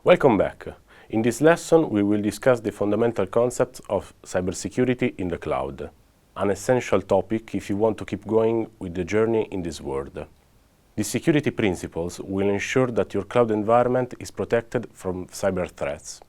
Welcome back. In this lesson, we will discuss the fundamental concepts of cybersecurity in the cloud, an essential topic if you want to keep going with the journey in this world. These security principles will ensure that your cloud environment is protected from cyber threats.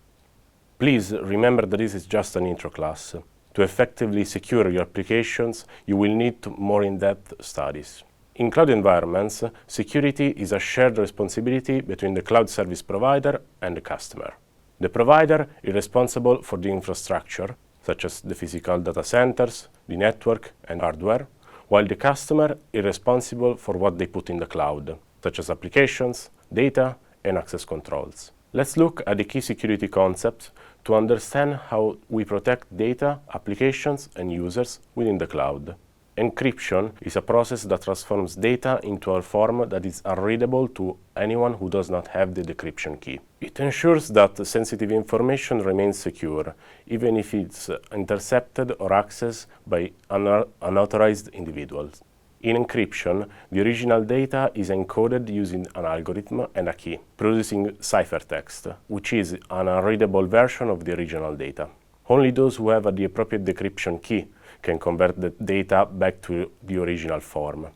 Please remember that this is just an intro class. To effectively secure your applications, you will need more in-depth studies. In cloud environments, security is a shared responsibility between the cloud service provider and the customer. The provider is responsible for the infrastructure, such as the physical data centers, the network and hardware, while the customer is responsible for what they put in the cloud, such as applications, data, and access controls. Let's look at the key security concepts to understand how we protect data, applications, and users within the cloud. Encryption is a process that transforms data into a form that is unreadable to anyone who does not have the decryption key. It ensures that sensitive information remains secure, even if it's intercepted or accessed by unauthorized individuals. In encryption, the original data is encoded using an algorithm and a key, producing ciphertext, which is an unreadable version of the original data. Only those who have the appropriate decryption key can convert the data back to the original form.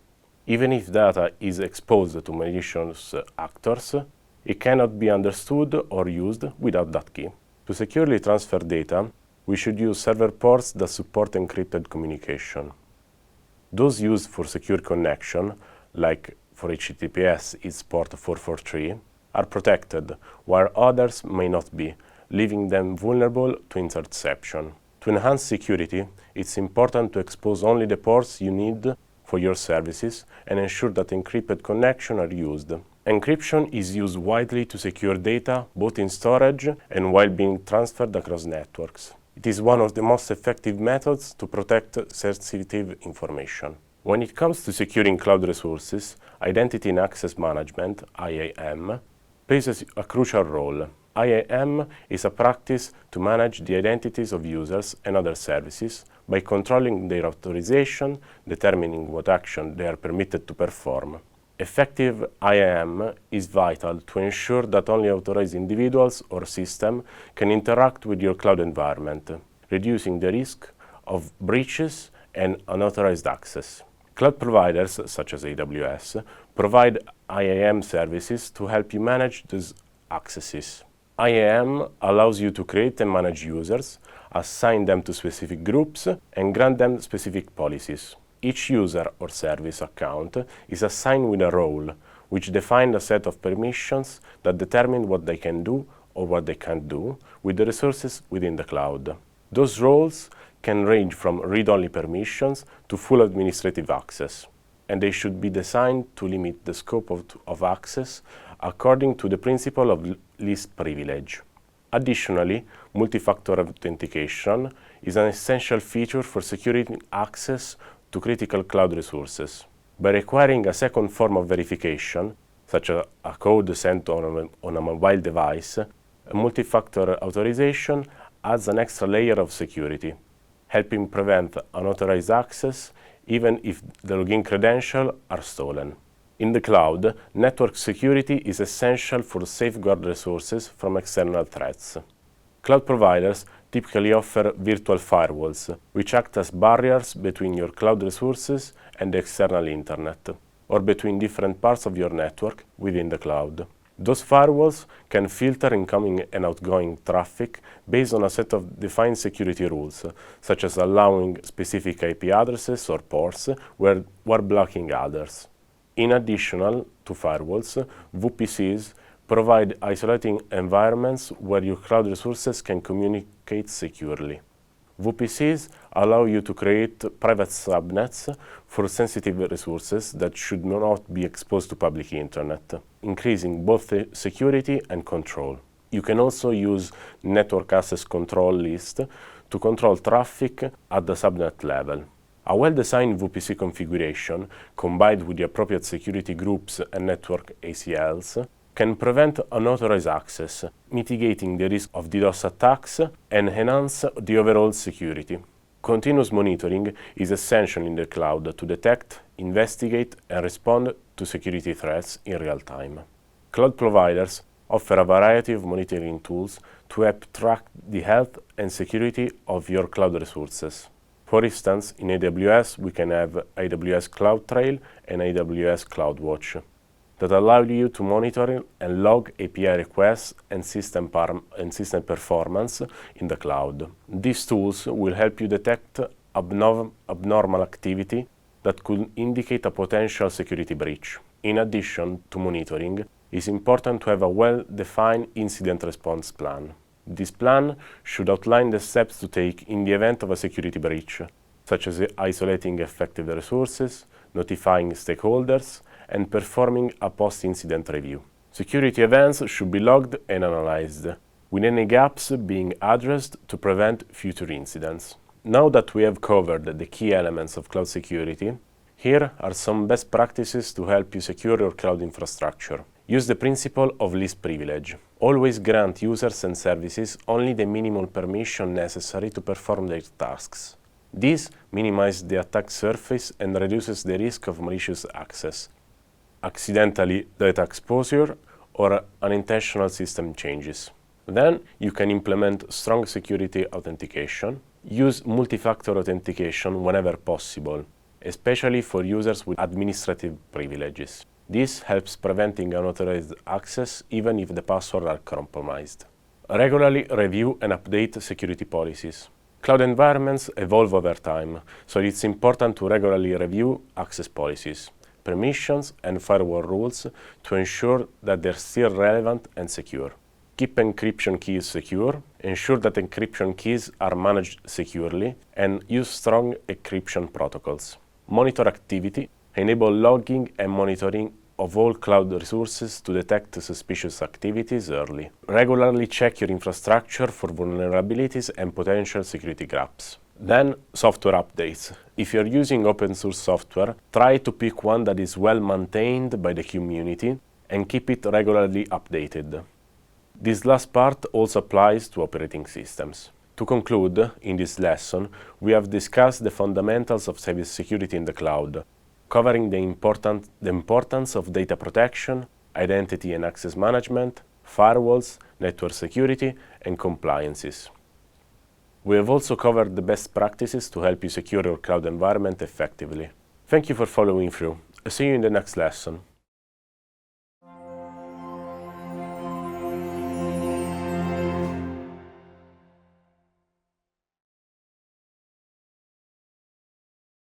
Even if data is exposed to malicious actors, it cannot be understood or used without that key. To securely transfer data, we should use server ports that support encrypted communication. Those used for secure connection, like for HTTPS it's port 443, are protected, while others may not be, leaving them vulnerable to interception. To enhance security, it's important to expose only the ports you need for your services and ensure that encrypted connections are used. Encryption is used widely to secure data, both in storage and while being transferred across networks. It is one of the most effective methods to protect sensitive information. When it comes to securing cloud resources, Identity and Access Management, IAM, plays a crucial role. IAM is a practice to manage the identities of users and other services by controlling their authorization, determining what action they are permitted to perform. Effective IAM is vital to ensure that only authorized individuals or systems can interact with your cloud environment, reducing the risk of breaches and unauthorized access. Cloud providers, such as AWS, provide IAM services to help you manage these accesses. IAM allows you to create and manage users, assign them to specific groups, and grant them specific policies. Each user or service account is assigned with a role, which defines a set of permissions that determine what they can do or what they can't do with the resources within the cloud. Those roles can range from read-only permissions to full administrative access, and they should be designed to limit the scope of access according to the principle of least privilege. Additionally, multi-factor authentication is an essential feature for securing access to critical cloud resources. By requiring a second form of verification, such as a code sent on a mobile device, a multi-factor authorization adds an extra layer of security, helping prevent unauthorized access even if the login credentials are stolen. In the cloud, network security is essential for safeguard resources from external threats. Cloud providers typically offer virtual firewalls, which act as barriers between your cloud resources and the external internet, or between different parts of your network within the cloud. Those firewalls can filter incoming and outgoing traffic based on a set of defined security rules, such as allowing specific IP addresses or ports while blocking others. In addition to firewalls, VPCs provide isolating environments where your cloud resources can communicate securely. VPCs allow you to create private subnets for sensitive resources that should not be exposed to public internet, increasing both security and control. You can also use network access control list to control traffic at the subnet level. A well-designed VPC configuration, combined with the appropriate security groups and network ACLs, can prevent unauthorized access, mitigating the risk of DDoS attacks and enhance the overall security. Continuous monitoring is essential in the cloud to detect, investigate, and respond to security threats in real time. Cloud providers offer a variety of monitoring tools to help track the health and security of your cloud resources. For instance, in AWS, we can have AWS CloudTrail and AWS CloudWatch that allow you to monitor and log API requests and system performance in the cloud. These tools will help you detect abnormal activity that could indicate a potential security breach. In addition to monitoring, it's important to have a well-defined incident response plan. This plan should outline the steps to take in the event of a security breach, such as isolating affected resources, notifying stakeholders, and performing a post-incident review. Security events should be logged and analyzed, with any gaps being addressed to prevent future incidents. Now that we have covered the key elements of cloud security, here are some best practices to help you secure your cloud infrastructure. Use the principle of least privilege. Always grant users and services only the minimal permission necessary to perform their tasks. This minimizes the attack surface and reduces the risk of malicious access, accidentally data exposure, or unintentional system changes. Then you can implement strong security authentication. Use multi-factor authentication whenever possible, especially for users with administrative privileges. This helps preventing unauthorized access even if the passwords are compromised. Regularly review and update security policies. Cloud environments evolve over time, so it's important to regularly review access policies, permissions, and firewall rules to ensure that they're still relevant and secure. Keep encryption keys secure, ensure that encryption keys are managed securely, and use strong encryption protocols. Monitor activity, enable logging and monitoring of all cloud resources to detect suspicious activities early. Regularly check your infrastructure for vulnerabilities and potential security gaps. Then, software updates. If you're using open source software, try to pick one that is well maintained by the community and keep it regularly updated. This last part also applies to operating systems. To conclude, in this lesson, we have discussed the fundamentals of cybersecurity in the cloud, covering the importance of data protection, identity and access management, firewalls, network security, and compliances. We have also covered the best practices to help you secure your cloud environment effectively. Thank you for following through. See you in the next lesson.